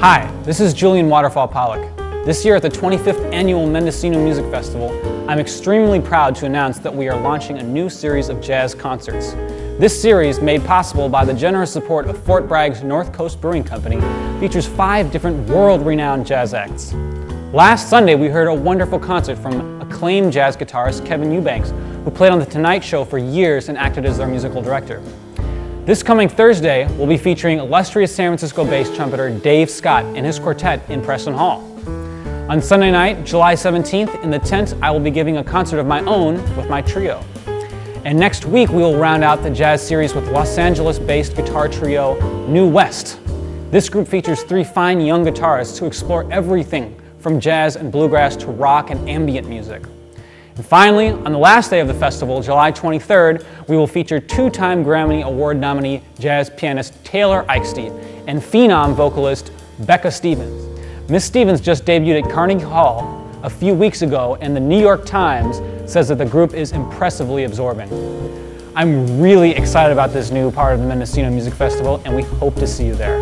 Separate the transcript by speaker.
Speaker 1: Hi, this is Julian Waterfall Pollock. This year at the 25th Annual Mendocino Music Festival, I'm extremely proud to announce that we are launching a new series of jazz concerts. This series, made possible by the generous support of Fort Bragg's North Coast Brewing Company, features 5 different world-renowned jazz acts. Last Sunday, we heard a wonderful concert from acclaimed jazz guitarist Kevin Eubanks, who played on The Tonight Show for years and acted as their musical director. This coming Thursday, we'll be featuring illustrious San Francisco-based trumpeter Dave Scott and his quartet in Preston Hall. On Sunday night, July 17th, in the tent, I will be giving a concert of my own with my trio. And next week, we will round out the jazz series with Los Angeles-based guitar trio New West. This group features 3 fine young guitarists who explore everything from jazz and bluegrass to rock and ambient music. And finally, on the last day of the festival, July 23rd, we will feature 2-time Grammy Award nominee jazz pianist Taylor Eichstein and phenom vocalist Becca Stevens. Miss Stevens just debuted at Carnegie Hall a few weeks ago, and the New York Times says that the group is impressively absorbing. I'm really excited about this new part of the Mendocino Music Festival, and we hope to see you there.